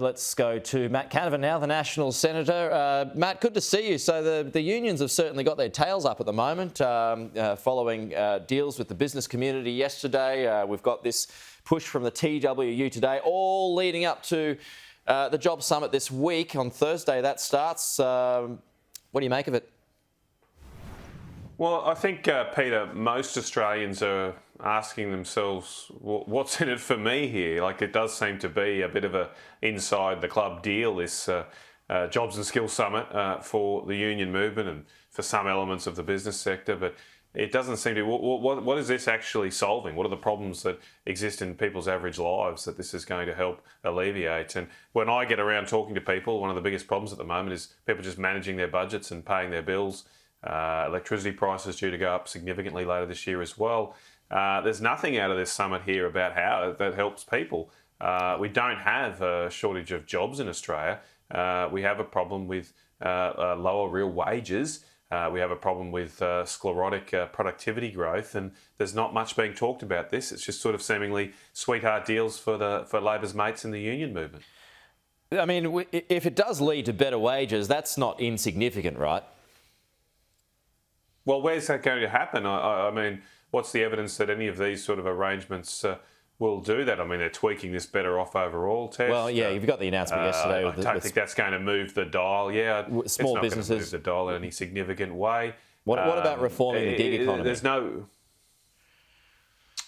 Let's go to Matt Canavan now, the National Senator. Matt, good to see you. So the unions have certainly got their tails up at the moment following deals with the business community yesterday. We've got this push from the TWU today, all leading up to the Job Summit this week. On Thursday, that starts. What do you make of it? Well, I think, Peter, most Australians are asking themselves, what's in it for me here? Like, it does seem to be a bit of a inside the club deal, this Jobs and Skills Summit for the union movement and for some elements of the business sector. But it doesn't seem to be, what is this actually solving? What are the problems that exist in people's average lives that this is going to help alleviate? And when I get around talking to people, one of the biggest problems at the moment is people just managing their budgets and paying their bills. Electricity prices due to go up significantly later this year as well. There's nothing out of this summit here about how that helps people. We don't have a shortage of jobs in Australia. We have a problem with lower real wages. We have a problem with sclerotic productivity growth, and there's not much being talked about this. It's just sort of seemingly sweetheart deals for Labor's mates in the union movement. I mean, if it does lead to better wages, that's not insignificant, right? Well, where's that going to happen? I mean, what's the evidence that any of these sort of arrangements will do that? I mean, they're tweaking this better off overall test. Well, yeah, you've got the announcement yesterday. I don't think that's going to move the dial. Yeah, small businesses. It's not going to move the dial in any significant way. What about reforming the gig economy? There's no...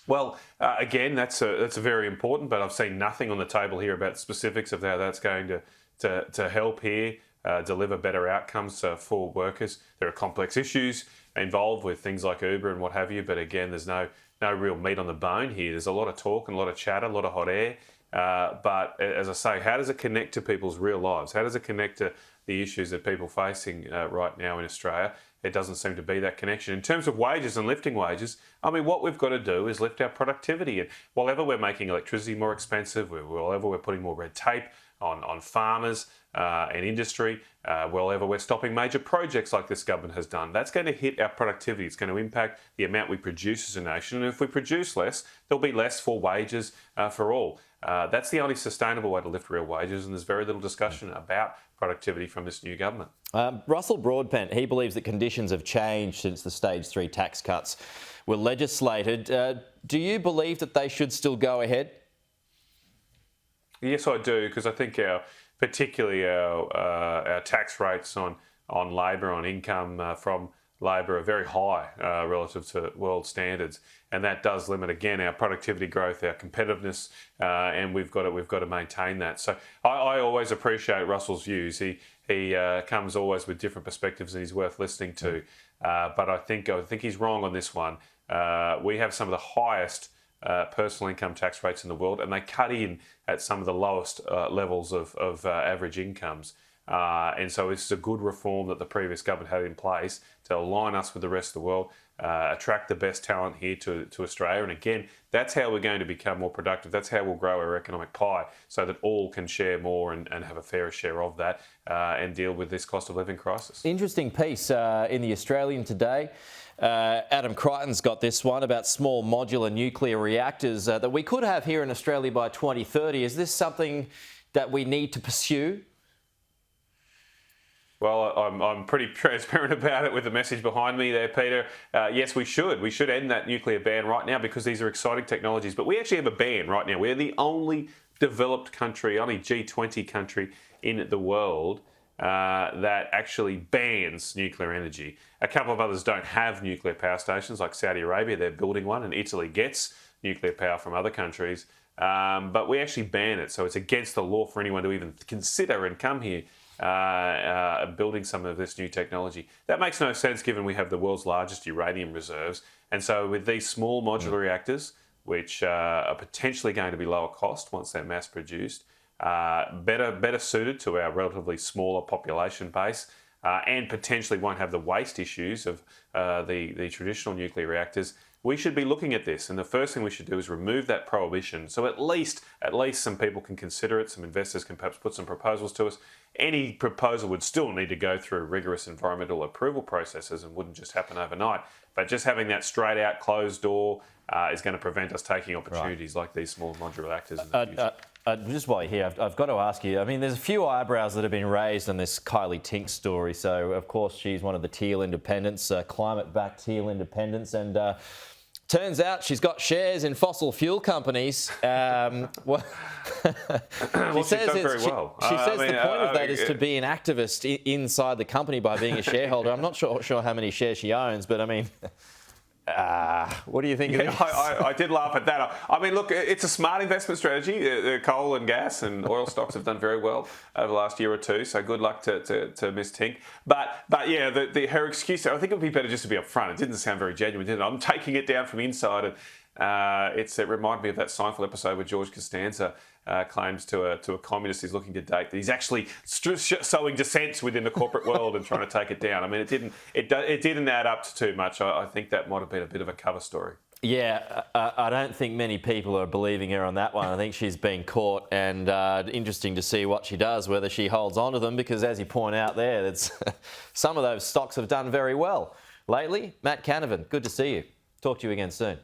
Well, again, that's very important, but I've seen nothing on the table here about the specifics of how that's going to help here. Deliver better outcomes for workers. There are complex issues involved with things like Uber and what have you, but again, there's no real meat on the bone here. There's a lot of talk and a lot of chatter, a lot of hot air, but as I say, how does it connect to people's real lives? How does it connect to the issues that people are facing right now in Australia? It doesn't seem to be that connection. In terms of wages and lifting wages, I mean, what we've got to do is lift our productivity. And wherever we're making electricity more expensive, wherever we're putting more red tape on farmers and industry, wherever we're stopping major projects like this government has done, that's going to hit our productivity. It's going to impact the amount we produce as a nation. And if we produce less, there'll be less for wages for all. That's the only sustainable way to lift real wages, and there's very little discussion about productivity from this new government. Russell Broadbent, he believes that conditions have changed since the Stage 3 tax cuts were legislated. Do you believe that they should still go ahead? Yes, I do, because I think particularly our tax rates on labour, on income from labour are very high relative to world standards, and that does limit again our productivity growth, our competitiveness, and we've got to maintain that. So I always appreciate Russell's views. He comes always with different perspectives, and he's worth listening to. But I think he's wrong on this one. We have some of the highest personal income tax rates in the world, and they cut in at some of the lowest levels of average incomes. And so this is a good reform that the previous government had in place to align us with the rest of the world, attract the best talent here to Australia. And again, that's how we're going to become more productive. That's how we'll grow our economic pie so that all can share more and have a fairer share of that and deal with this cost of living crisis. Interesting piece in The Australian today. Adam Crichton's got this one about small modular nuclear reactors that we could have here in Australia by 2030. Is this something that we need to pursue? Well, I'm pretty transparent about it with the message behind me there, Peter. Yes, we should. We should end that nuclear ban right now because these are exciting technologies. But we actually have a ban right now. We're the only developed country, only G20 country in the world that actually bans nuclear energy. A couple of others don't have nuclear power stations, like Saudi Arabia. They're building one, and Italy gets nuclear power from other countries. But we actually ban it. So it's against the law for anyone to even consider and come here building some of this new technology. That makes no sense given we have the world's largest uranium reserves. And so with these small modular reactors, which are potentially going to be lower cost once they're mass produced, better suited to our relatively smaller population base, and potentially won't have the waste issues of the traditional nuclear reactors, we should be looking at this. And the first thing we should do is remove that prohibition. So at least some people can consider it. Some investors can perhaps put some proposals to us. Any proposal would still need to go through rigorous environmental approval processes and wouldn't just happen overnight. But just having that straight out closed door is going to prevent us taking opportunities like these small modular reactors in the future. Just while you're here, I've got to ask you, I mean, there's a few eyebrows that have been raised on this Kylea Tink story. So, of course, she's one of the Teal independents, climate-backed Teal independents, and turns out she's got shares in fossil fuel companies. Well, she's done very well. She says the point of that is to be an activist inside the company by being a shareholder. I'm not sure how many shares she owns, but I mean... what do you think of this? I did laugh at that. I mean, look, it's a smart investment strategy. Coal and gas and oil stocks have done very well over the last year or two, so good luck to Miss Tink. But yeah, her excuse, I think it would be better just to be upfront. It didn't sound very genuine, did it? I'm taking it down from inside. And it reminded me of that Seinfeld episode where George Costanza claims to a communist he's looking to date that he's actually sowing dissent within the corporate world and trying to take it down. I mean, it didn't add up to too much. I think that might have been a bit of a cover story. Yeah, I don't think many people are believing her on that one. I think she's been caught, and interesting to see what she does, whether she holds on to them, because as you point out there, that's some of those stocks have done very well lately. Matt Canavan, good to see you. Talk to you again soon.